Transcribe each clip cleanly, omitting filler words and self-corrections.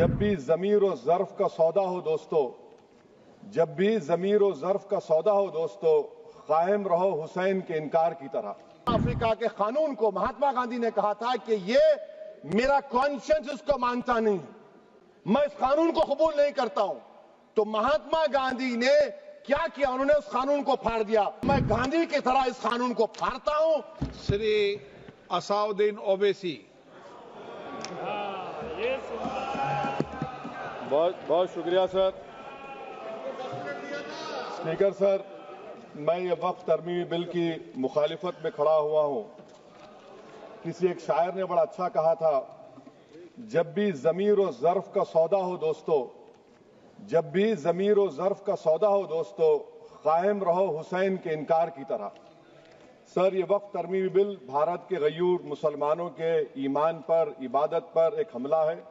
जब भी ज़मीर और ज़र्फ का सौदा हो दोस्तों, जब भी ज़मीर और ज़र्फ का सौदा हो दोस्तों, कायम रहो हुसैन के इनकार की तरह। अफ्रीका के कानून को महात्मा गांधी ने कहा था कि ये मेरा कॉन्शियंस इसको मानता नहीं है, मैं इस कानून को कबूल नहीं करता हूं। तो महात्मा गांधी ने क्या किया, उन्होंने उस कानून को फाड़ दिया। मैं गांधी की तरह इस कानून को फाड़ता हूं। श्री असाउद्दीन ओवैसी। बहुत बहुत शुक्रिया सर। स्पीकर सर, मैं ये वक्त तरमीमी बिल की मुखालिफत में खड़ा हुआ हूं। किसी एक शायर ने बड़ा अच्छा कहा था, जब भी ज़मीर और ज़र्फ का सौदा हो दोस्तों, जब भी ज़मीर और ज़र्फ का सौदा हो दोस्तों, कायम रहो हुसैन के इनकार की तरह। सर, ये वक्त तरमीमी बिल भारत के गयूर मुसलमानों के ईमान पर, इबादत पर एक हमला है।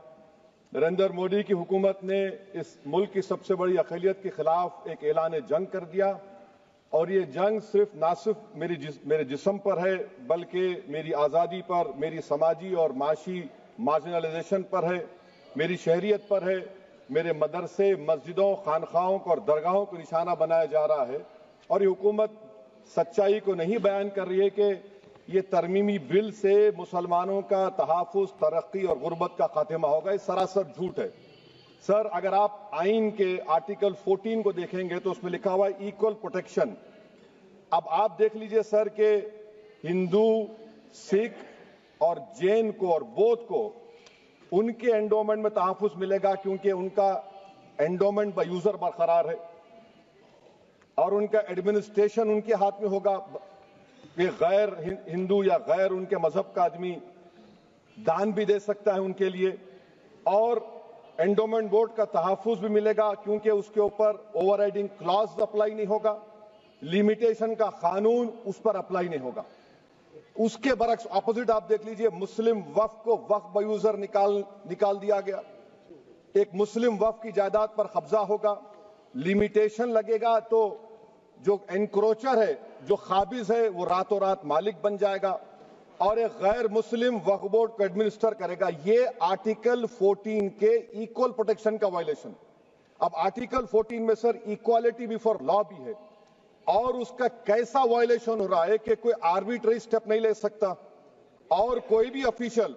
नरेंद्र मोदी की हुकूमत ने इस मुल्क की सबसे बड़ी अक़लियत के खिलाफ एक ऐलान जंग कर दिया, और ये जंग ना सिर्फ मेरे जिस्म पर है, बल्कि मेरी आज़ादी पर, मेरी समाजी और माशी मार्जिनलाइजेशन पर है, मेरी शहरियत पर है, मेरे मदरसे, मस्जिदों, खानखाहों और दरगाहों को निशाना बनाया जा रहा है। और ये हुकूमत सच्चाई को नहीं बयान कर रही है कि ये तरमीमी बिल से मुसलमानों का तहफ़्फ़ुज़, तरक्की और गुर्बत का खात्मा होगा। ये सरासर झूठ है। सर, अगर आप आइन के आर्टिकल 14 को देखेंगे तो उसमें लिखा हुआ है इक्वल प्रोटेक्शन। अब आप देख लीजिए सर कि हिंदू, सिख और जैन को और बौद्ध को उनके एंडोमेंट में तहफ़्फ़ुज़ मिलेगा, क्योंकि उनका एंडोमेंट बाय यूजर बरकरार है और उनका एडमिनिस्ट्रेशन उनके हाथ में होगा कि गैर हिंदू या गैर उनके मजहब का आदमी दान भी दे सकता है उनके लिए, और एंडोमेंट बोर्ड का तहफ़्फ़ुज़ भी मिलेगा, क्योंकि उसके ऊपर ओवरराइडिंग क्लॉज अप्लाई नहीं होगा, लिमिटेशन का कानून उस पर अप्लाई नहीं होगा। उसके बरक्स ऑपोजिट आप देख लीजिए, मुस्लिम वक्फ को वक्फ बाय यूजर निकाल दिया गया। एक मुस्लिम वक्फ की जायदाद पर कब्जा होगा, लिमिटेशन लगेगा तो जो एनक्रोचर है, जो खाबिज है, वो रातों रात मालिक बन जाएगा और एक गैर मुस्लिम वक्फ बोर्ड को एडमिनिस्टर करेगा। ये आर्टिकल 14 के इक्वल प्रोटेक्शन का वायलेशन। अब आर्टिकल 14 में सर इक्वालिटी बिफोर लॉ भी है, और उसका कैसा वायलेशन हो रहा है कि कोई आर्बिट्ररी स्टेप नहीं ले सकता और कोई भी ऑफिशियल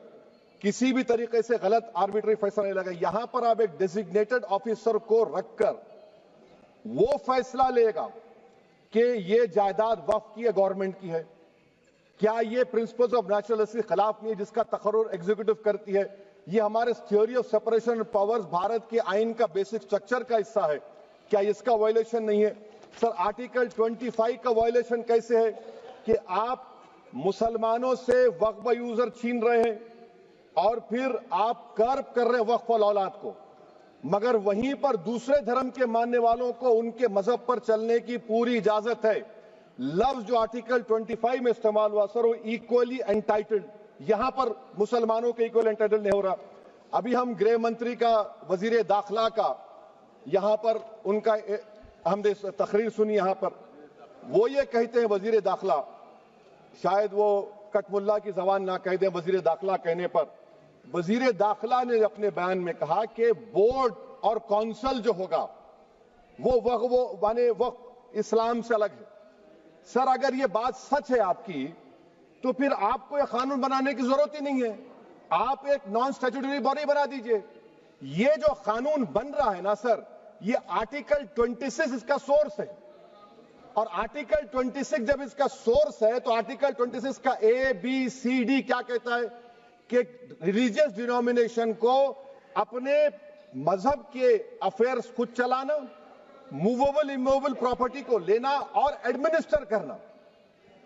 किसी भी तरीके से गलत आर्बिट्ररी फैसला नहीं लेगा। यहां पर आप एक डेजिग्नेटेड ऑफिसर को रखकर वो फैसला लेगा कि ये जायदाद वक्फ की है, गवर्नमेंट की है। क्या ये प्रिंसिपल्स ऑफ नेचुरलिटी के खिलाफ नहीं है जिसका तकर्रुर एग्जीक्यूटिव करती है? ये हमारे theory of separation of powers, Bharat के आइन का बेसिक स्ट्रक्चर का हिस्सा है। क्या इसका वायलेशन नहीं है? सर, आर्टिकल 25 का वायलेशन कैसे है कि आप मुसलमानों से वक्फ बाय यूजर छीन रहे हैं और फिर आप कर्ब कर रहे हैं वक्फ वाल औलाद को, मगर वहीं पर दूसरे धर्म के मानने वालों को उनके मजहब पर चलने की पूरी इजाजत है। लफ्ज जो आर्टिकल 25 में इस्तेमाल हुआ सर, वो इक्वली एंटाइटल्ड, यहां पर मुसलमानों के इक्वल एंटाइटल्ड नहीं हो रहा। अभी हम गृह मंत्री का, वजीर दाखिला का यहां पर उनका हमने तकरीर सुनी, यहां पर वो ये कहते हैं, वजीर दाखिला, शायद वो कटमुल्ला की जबान ना कह दे, वजीर दाखिला कहने पर वजीर दाखिला ने अपने बयान में कहा कि बोर्ड और काउंसिल जो होगा वो माने वक्फ इस्लाम से अलग है। सर, अगर ये बात सच है आपकी, तो फिर आपको यह कानून बनाने की जरूरत ही नहीं है। आप एक नॉन स्टैट्यूटरी बॉडी बना दीजिए। ये जो कानून बन रहा है ना सर, ये आर्टिकल 26 इसका सोर्स है, और आर्टिकल 26 जब इसका सोर्स है तो आर्टिकल 26 का ABCD क्या कहता है कि रिलीजियस डिनोमिनेशन को अपने मजहब के अफेयर्स खुद चलाना, मूवेबल इमूवेबल प्रॉपर्टी को लेना और एडमिनिस्टर करना।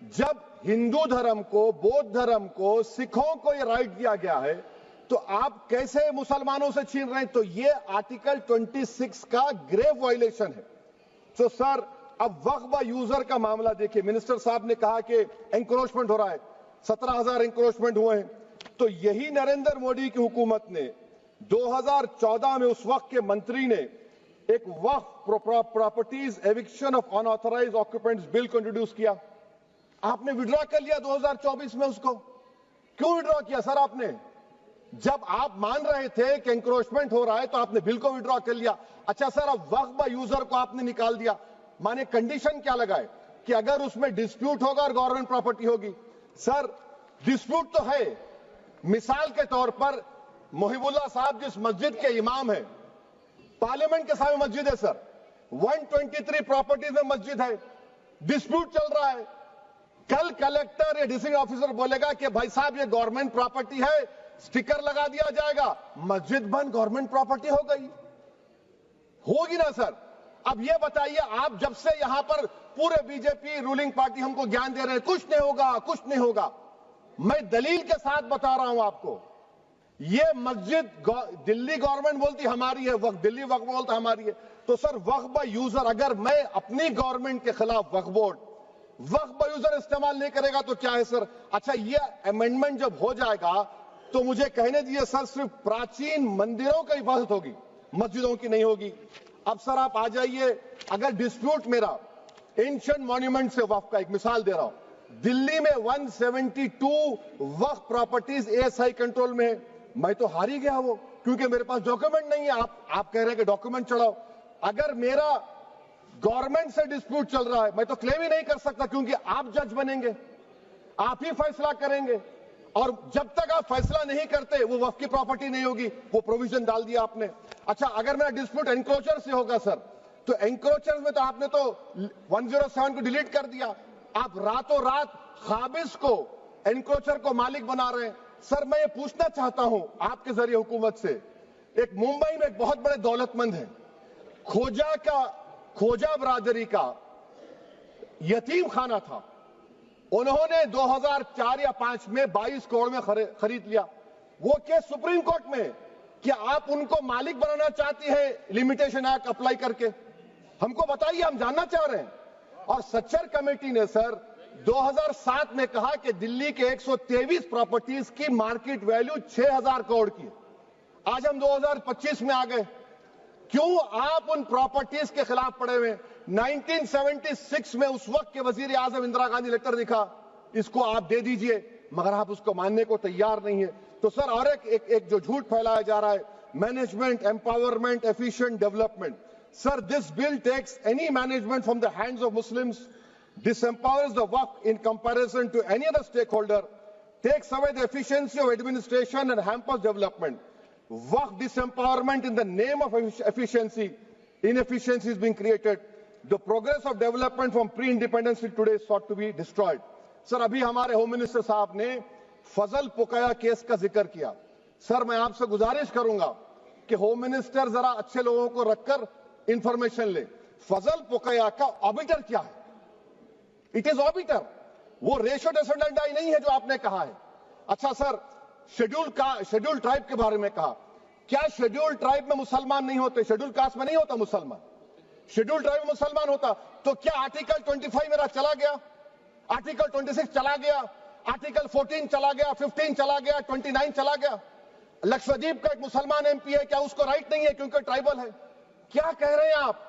जब हिंदू धर्म को, बौद्ध धर्म को, सिखों को यह राइट दिया गया है, तो आप कैसे मुसलमानों से छीन रहे हैं? तो ये आर्टिकल 26 का ग्रेव वायलेशन है। तो सर, अब वक्फ बाय यूजर का मामला देखिए, मिनिस्टर साहब ने कहा कि एंक्रोचमेंट हो रहा है, 17,000 एंक्रोचमेंट हुए हैं। तो यही नरेंद्र मोदी की हुकूमत ने 2014 में उस वक्त के मंत्री ने एक Waqf properties eviction of unauthorised occupants bill को इंट्रोड्यूस किया। आपने विड्रॉ कर लिया 2024 में उसको। क्यों विड्रॉ किया सर आपने? जब आप मान रहे थे कि एंक्रोचमेंट हो रहा है तो आपने बिल को विड्रॉ कर लिया। अच्छा सर, अब वक्फ बाय यूजर को आपने निकाल दिया, माने कंडीशन क्या लगाए कि अगर उसमें डिस्प्यूट होगा और गवर्नमेंट प्रॉपर्टी होगी। सर डिस्प्यूट तो है, मिसाल के तौर पर मोहिबुल्लाह साहब जिस मस्जिद के इमाम है, पार्लियामेंट के सामने मस्जिद है सर, 123 प्रॉपर्टीज में मस्जिद है, डिस्प्यूट चल रहा है। कल कलेक्टर या डिस्ट्रिक्ट ऑफिसर बोलेगा कि भाई साहब ये गवर्नमेंट प्रॉपर्टी है, स्टिकर लगा दिया जाएगा, मस्जिद बंद, गवर्नमेंट प्रॉपर्टी हो गई, होगी ना सर। अब ये बताइए, आप जब से यहां पर पूरे बीजेपी रूलिंग पार्टी हमको ज्ञान दे रहे हैं कुछ नहीं होगा, कुछ नहीं होगा, मैं दलील के साथ बता रहा हूं आपको। ये मस्जिद दिल्ली गवर्नमेंट बोलती हमारी है, वक्फ दिल्ली वक्फ बोलता हमारी है, तो सर वक्फ बाय यूजर, अगर मैं अपनी गवर्नमेंट के खिलाफ वक्फ बोर्ड वक्फ बाय यूजर इस्तेमाल नहीं करेगा तो क्या है सर। अच्छा, ये अमेंडमेंट जब हो जाएगा तो मुझे कहने दीजिए सर, सिर्फ प्राचीन मंदिरों की हिफाजत होगी, मस्जिदों की नहीं होगी। अब सर आप आ जाइए, अगर डिस्प्यूट मेरा एंशिएंट मॉन्यूमेंट से वक्फ का, एक मिसाल दे रहा हूं, दिल्ली में 172 वक्फ प्रॉपर्टीज एएसआई कंट्रोल में है, मैं तो हार ही गया वो, क्योंकि मेरे पास डॉक्यूमेंट नहीं है। आप कह रहे हैं कि डॉक्यूमेंट चढ़ाओ, अगर मेरा गवर्नमेंट से डिस्प्यूट चल रहा है मैं तो क्लेम ही नहीं कर सकता, क्योंकि आप जज बनेंगे, आप ही फैसला करेंगे, और जब तक आप फैसला नहीं करते वो वक्फ की प्रॉपर्टी नहीं होगी। वो प्रोविजन डाल दिया आपने। अच्छा, अगर मेरा डिस्प्यूट एंक्रोचर से होगा सर, तो एंक्रोचर में तो आपने तो 107 को डिलीट कर दिया, आप रातों रात खाबिज को, एंक्रोचर को मालिक बना रहे हैं। सर मैं ये पूछना चाहता हूं आपके जरिए हुकूमत से, एक मुंबई में एक बहुत बड़े दौलतमंद है, खोजा बरादरी का यतीम खाना था, उन्होंने 2004 या 5 में 22 करोड़ में खरीद लिया। वो केस सुप्रीम कोर्ट में कि आप उनको मालिक बनाना चाहती है लिमिटेशन एक्ट अप्लाई करके, हमको बताइए, हम जानना चाह रहे हैं। और सच्चर कमेटी ने सर 2007 में कहा कि दिल्ली के 123 प्रॉपर्टीज की मार्केट वैल्यू 6000 करोड़ की। आज हम 2025 में आ गए, क्यों आप उन प्रॉपर्टीज के खिलाफ पड़े हुए? 1976 में उस वक्त के वजीर आजम इंदिरा गांधी लेटर लिखा, इसको आप दे दीजिए, मगर आप उसको मानने को तैयार नहीं है। तो सर और एक जो झूठ फैलाया जा रहा है, management empowerment efficient development, sir this bill takes any management from the hands of Muslims, disempowers the waqf in comparison to any other stakeholder, takes away the efficiency of administration and hampers development. Waqf disempowerment in the name of efficiency, inefficiency is being created. The progress of development from pre-independence till today is sought to be destroyed. Sir अभी हमारे home minister साहब ने फजल पुकाया case का जिक्र किया। Sir मैं आपसे गुजारिश करूंगा कि होम मिनिस्टर जरा अच्छे लोगों को रखकर इंफॉर्मेशन ले। फजल पुकाया का ऑबिटर क्या है? इट इज ऑबिटर, वो रेशियो डिसेंडेंटाई नहीं है जो आपने कहा है। अच्छा सर, शेड्यूल ट्राइब के बारे में कहा, क्या शेड्यूल ट्राइब में मुसलमान नहीं होते? शेड्यूल कास्ट में नहीं होता मुसलमान, शेड्यूल ट्राइब में मुसलमान होता। तो क्या आर्टिकल 25 मेरा चला गया, आर्टिकल 26 चला गया, आर्टिकल 14 चला गया, 15 चला गया, 29 चला गया? लक्षद्वीप का एक मुसलमान एमपी है, क्या उसको राइट नहीं है क्योंकि ट्राइबल है? क्या कह रहे हैं आप?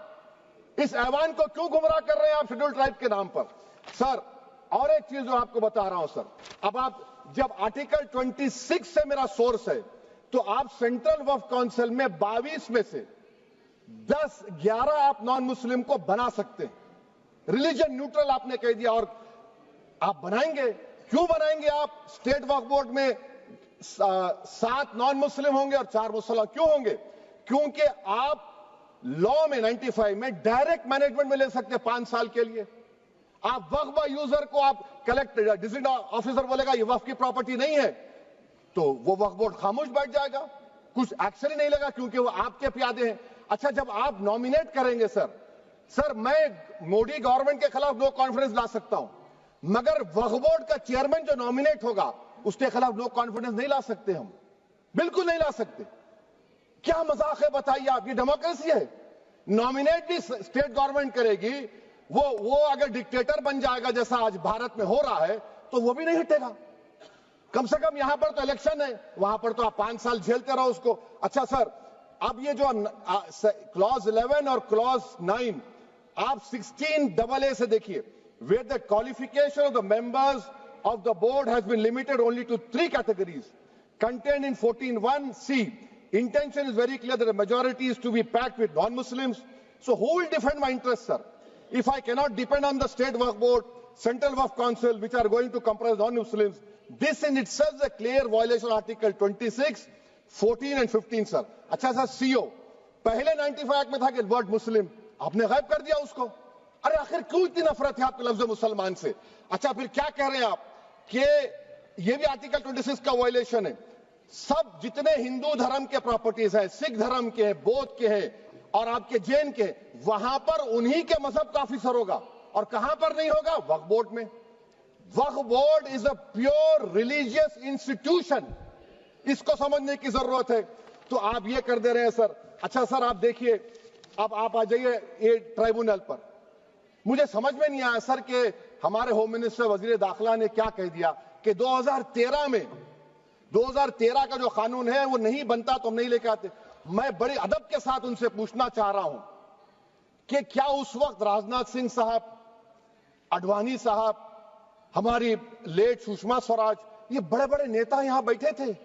इस ऐवान को क्यों गुमराह कर रहे हैं आप शेड्यूल ट्राइब के नाम पर? सर और एक चीज जो आपको बता रहा हूं सर, अब आप जब आर्टिकल 26 से मेरा सोर्स है, तो आप सेंट्रल वक्फ काउंसिल में 22 में से 10-11 आप नॉन मुस्लिम को बना सकते हैं, रिलीजन न्यूट्रल आपने कह दिया। और आप बनाएंगे, क्यों बनाएंगे आप? स्टेट वक्फ बोर्ड में 7 नॉन मुस्लिम होंगे और 4 मुसलमान, क्यों होंगे? क्योंकि आप लॉ में 95 में डायरेक्ट मैनेजमेंट में ले सकते हैं 5 साल के लिए। आप वक्फ बाय यूजर को आप कलेक्टर डिस्ट्रिक्ट ऑफिसर बोलेगा ये वक्फ की प्रॉपर्टी नहीं है, तो वो वक्फ बोर्ड खामोश बैठ जाएगा, कुछ एक्शन ही नहीं लगा, क्योंकि वो आपके प्यादे हैं। अच्छा, जब आप नॉमिनेट करेंगे सर मैं मोदी गवर्नमेंट के खिलाफ नो कॉन्फिडेंस ला सकता हूं, मगर वक्फ बोर्ड का चेयरमैन जो नॉमिनेट होगा उसके खिलाफ नो कॉन्फिडेंस नहीं ला सकते, हम बिल्कुल नहीं ला सकते। क्या मजाक है बताइए आप? ये डेमोक्रेसी है। नॉमिनेट भी स्टेट गवर्नमेंट करेगी, वो अगर डिक्टेटर बन जाएगा जैसा आज भारत में हो रहा है तो वो भी नहीं हटेगा। कम से कम यहां पर तो इलेक्शन है, वहां पर तो आप 5 साल झेलते रहो उसको। अच्छा सर, अब ये जो क्लॉज 11 और क्लॉज 9 आप 16AA से देखिए, where the qualification of the members of the board has been limited only to 3 categories. contained in 14(1)(c). Intention is very clear that the majority is to be packed with non-Muslims. So who will defend my interests, sir? If I cannot depend on the State Waqf Board, Central Waqf Council, which are going to comprise non-Muslims, this in itself is a clear violation of Article 26, 14 and 15, sir. अच्छा sir, CO पहले 95 act में था कि word मुस्लिम, आपने गायब कर दिया उसको। अरे आखिर क्यों इतनी नफरत है आपको लफ्ज मुसलमान से? अच्छा फिर क्या कह रहे हैं आप कि ये भी आर्टिकल 26 का वायलेशन है। सब जितने हिंदू धर्म के प्रॉपर्टीज हैं, सिख धर्म के हैं, बौद्ध के हैं और आपके जैन के, वहां पर उन्हीं के मजहब का ऑफिसर होगा। और कहां पर नहीं होगा? वक्फ बोर्ड में। Waqf board is a pure religious institution, इसको समझने की जरूरत है। तो आप ये कर दे रहे हैं सर। अच्छा सर, आप देखिए, अब आप आ जाइए ये ट्राइब्यूनल पर। मुझे समझ में नहीं आया सर कि हमारे होम मिनिस्टर वजीर दाखिला ने क्या कह दिया कि 2013 का जो कानून है वो नहीं बनता तो हम नहीं लेके आते। मैं बड़े अदब के साथ उनसे पूछना चाह रहा हूं कि क्या उस वक्त राजनाथ सिंह साहब, आडवाणी साहब, हमारी लेट सुषमा स्वराज, ये बड़े बड़े नेता यहां बैठे थे?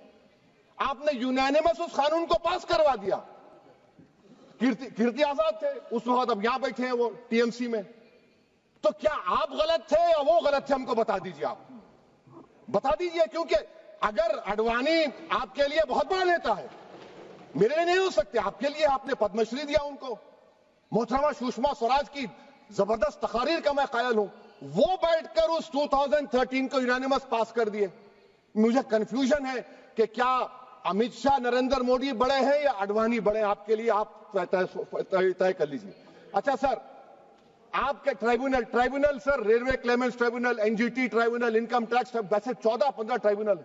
आपने यूनानिमस उस कानून को पास करवा दिया। कीर्ति आजाद थे उस वक्त, अब यहां बैठे हैं वो टीएमसी में। तो क्या आप गलत थे या वो गलत थे? हमको बता दीजिए, आप बता दीजिए। क्योंकि अगर आडवाणी आपके लिए बहुत बड़ा नेता है, मेरे लिए नहीं हो सकते, आपके लिए आपने पद्मश्री दिया उनको। मोहतरमा सुषमा स्वराज की जबरदस्त तकारीर का मैं कायल हूं, वो बैठकर उस 2013 को यूनानिमस पास कर दिए। मुझे कंफ्यूजन है कि क्या अमित शाह, नरेंद्र मोदी बड़े हैं या आडवाणी बड़े हैं? आपके लिए आप तय कर लीजिए। अच्छा सर, आपके tribunal sir, railway Clements tribunal, NGT tribunal, income tax, वैसे 14-15 ट्राइब्यूनल है,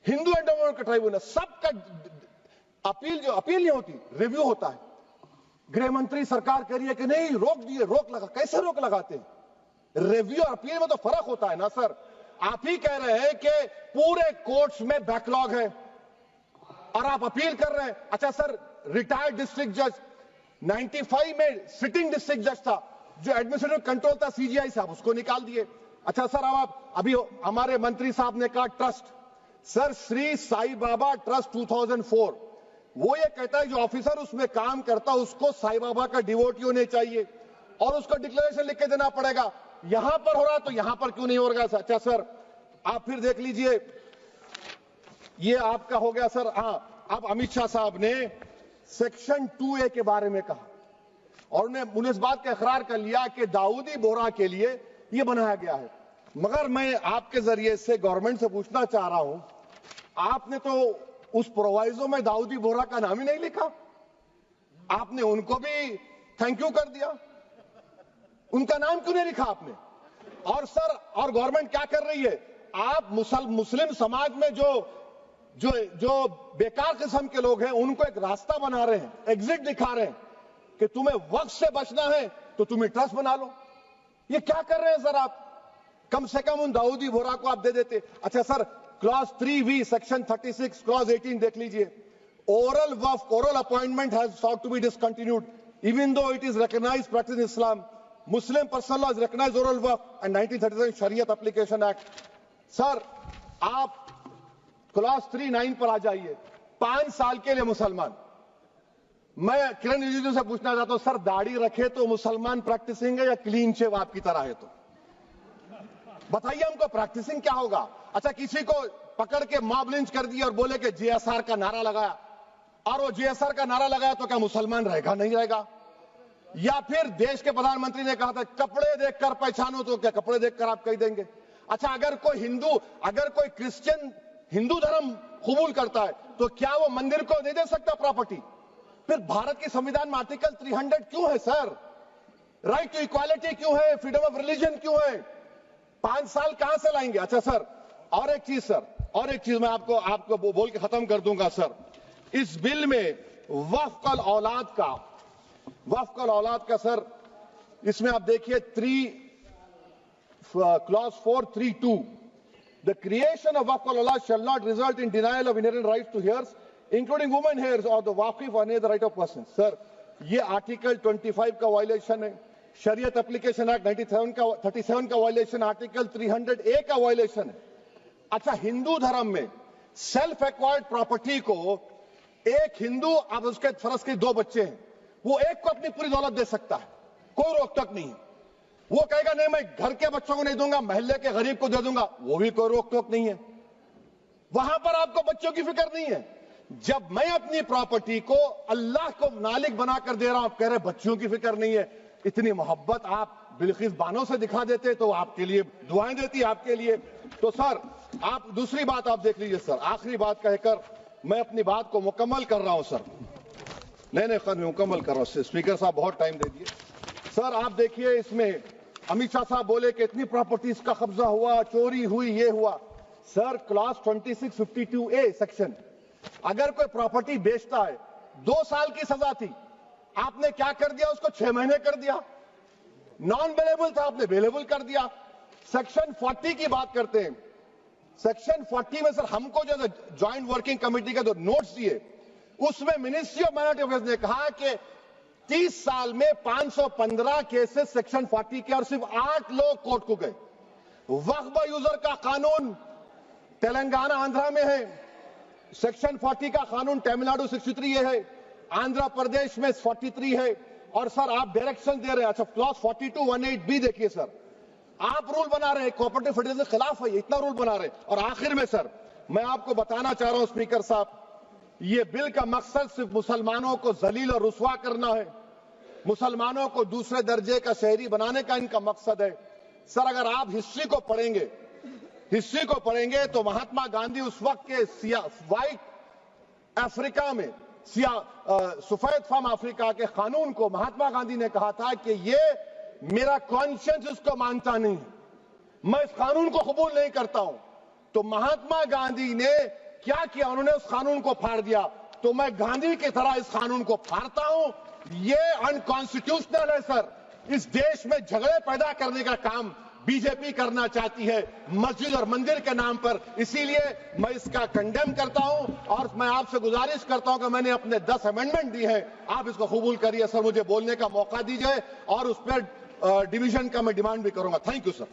हिंदू एंडोमेंट का ट्राइब्यूनल, सबका अपील नहीं होती, रिव्यू होता है। गृह मंत्री सरकार कह रही है कि नहीं, रोक दिए, रोक लगा। कैसे रोक लगाते हैं? रिव्यू और अपील में तो फर्क होता है ना सर। आप ही कह रहे हैं कि पूरे कोर्ट्स में बैकलॉग है और आप अपील कर रहे हैं। अच्छा सर, रिटायर्ड डिस्ट्रिक्ट जज 95 में सिटिंग डिस्ट्रिक्ट जज था, जो एडमिनिस्ट्रेटिव कंट्रोल था सीजीआई साहब, उसको निकाल दिए। अच्छा सर, अब आप अभी हमारे मंत्री साहब ने कहा trust, sir Shri Sai Baba trust 2004, वो ये कहता है जो ऑफिसर उसमें काम करता उसको साई बाबा का डिवोटी होने चाहिए और उसको डिक्लेरेशन लिख के देना पड़ेगा। यहां पर हो रहा तो यहां पर क्यों नहीं हो रहा? अच्छा सर, आप फिर देख लीजिए, ये आपका हो गया सर। हाँ, अब अमित शाह साहब ने सेक्शन 2A के बारे में कहा और उन्हें इस बात का इकरार कर लिया कि दाऊदी बोहरा के लिए यह बनाया गया है। मगर मैं आपके जरिए से गवर्नमेंट से पूछना चाह रहा हूं, आपने तो उस प्रोवाइजो में दाऊदी बोहरा का नाम ही नहीं लिखा, आपने उनको भी थैंक यू कर दिया, उनका नाम क्यों नहीं लिखा आपने? और सर, और गवर्नमेंट क्या कर रही है? आप मुस्लिम समाज में जो बेकार किस्म के लोग हैं उनको एक रास्ता बना रहे हैं, एग्जिट दिखा रहे हैं कि तुम्हें वक्त से बचना है तो तुम्हें ट्रस्ट बना लो। ये क्या कर रहे हैं सर आप? कम से कम उन दाऊदी बोहरा को आप दे देते। अच्छा sir, clause 3V section 36 clause 18 देख लीजिए। Oral appointment has sought to be discontinued even though it is recognized practice in Islam. Muslim personal law is recognized oral waqf and 1937 Shariat Application Act. Sir, आप clause 39 पर आ जाइए। 5 साल के लिए मुसलमान। मैं किरण रिजिजू से पूछना चाहता हूं, सर दाढ़ी रखे तो मुसलमान प्रैक्टिसिंग है या क्लीन शेव आपकी तरह है? तो बताइए हमको, प्रैक्टिसिंग क्या होगा? अच्छा, किसी को पकड़ के मॉब लिंच कर दिया और बोले कि JSR का नारा लगाया, और वो JSR का नारा लगाया तो क्या मुसलमान रहेगा? नहीं रहेगा। या फिर देश के प्रधानमंत्री ने कहा था कपड़े देखकर पहचानो, तो क्या कपड़े देखकर आप कह देंगे? अच्छा, अगर कोई क्रिश्चियन हिंदू धर्म कबूल करता है तो क्या वो मंदिर को नहीं दे सकता प्रॉपर्टी? फिर भारत के संविधान में आर्टिकल 300 क्यों है सर? राइट टू इक्वालिटी क्यों है? फ्रीडम ऑफ रिलीजन क्यों है? 5 साल कहां से लाएंगे? अच्छा सर, और एक चीज सर, और एक चीज मैं आपको बोल के खत्म कर दूंगा सर। इस बिल में वक्फ औलाद का सर, इसमें आप देखिए clause 432, the creation of waqf al-awlad shall not result in denial of inherent rights to heirs, including women heirs or the waqif or any other right of person. Sir, ये article 25 का violation है, शरीयत application act 37 का violation, article 300A का violation है। अच्छा, हिंदू धर्म में सेल्फ एक्वायर्ड प्रॉपर्टी को एक हिंदू, अब उसके फर्ज के 2 बच्चे हैं, वो एक को अपनी पूरी दौलत दे सकता है, कोई रोक टोक नहीं। वो कहेगा नहीं मैं घर के बच्चों को नहीं दूंगा, मोहल्ले के गरीब को दे दूंगा, वो भी कोई रोक टोक नहीं है। वहां पर आपको बच्चों की फिक्र नहीं है। जब मैं अपनी प्रॉपर्टी को अल्लाह को मालिक बनाकर दे रहा हूं, आप कह रहे बच्चों की फिक्र नहीं है। इतनी मोहब्बत आप बिल्किस बानो से दिखा देते तो आपके लिए दुआएं देती आपके लिए। तो सर आप दूसरी बात आप देख लीजिए सर, आखिरी बात कहकर मैं अपनी बात को मुकम्मल कर रहा हूं सर। नहीं मुकम्मल कर रहा हूं। स्पीकर साहब बहुत टाइम दे दिए। सर आप देखिए, इसमें अमित शाह साहब बोले कि इतनी प्रॉपर्टीज का कब्जा हुआ, चोरी हुई, ये हुआ। सर क्लास 2652A सेक्शन, अगर कोई प्रॉपर्टी बेचता है 2 साल की सजा थी, आपने क्या कर दिया, उसको 6 महीने कर दिया। नॉन बेलेबल था, आपने बेलेबल कर दिया। सेक्शन 40 की बात करते हैं। सेक्शन 40 में सर हमको जो ज्वाइंट वर्किंग कमेटी का जो नोट्स दिए, उसमें मिनिस्ट्री ऑफ माइनॉरिटी अफेयर्स ने कहा कि 30 साल में 515 केसेस सेक्शन 40 के, और सिर्फ 8 लोग कोर्ट को गए। वक्फ यूजर का कानून तेलंगाना आंध्रा में है, सेक्शन 40 का कानून तमिलनाडु 63 है, आंध्र प्रदेश में 43 है। और सर आप डायरेक्शन दे रहे हैं, अच्छा क्लॉज 4218B देखिए सर, आप रूल बना रहे हैं, कोऑपरेटिव फेडरलिज्म के खिलाफ है, इतना रूल बना रहे हैं। और आखिर में सर मैं आपको बताना चाह रहा हूं स्पीकर साहब, ये बिल का मकसद सिर्फ मुसलमानों को जलील और रुस्वा करना है, मुसलमानों को दूसरे दर्जे का शहरी बनाने का इनका मकसद है। सर अगर आप हिस्ट्री को पढ़ेंगे तो महात्मा गांधी उस वक्त के व्हाइट अफ्रीका में सफेद फार्म अफ्रीका के कानून को महात्मा गांधी ने कहा था कि ये मेरा कॉन्शियंस इसको मानता नहीं, मैं इस कानून को कबूल नहीं करता हूं। तो महात्मा गांधी ने क्या किया, उन्होंने उस कानून को फाड़ दिया। तो मैं गांधी की तरह इस कानून को फाड़ता हूं। ये अनकॉन्स्टिट्यूशनल है सर। इस देश में झगड़े पैदा करने का काम बीजेपी करना चाहती है मस्जिद और मंदिर के नाम पर, इसीलिए मैं इसका कंडेम करता हूं। और मैं आपसे गुजारिश करता हूं कि मैंने अपने 10 अमेंडमेंट दी हैं, आप इसको कबूल करिए सर, मुझे बोलने का मौका दीजिए और उस पर डिवीजन का मैं डिमांड भी करूंगा। Thank you sir.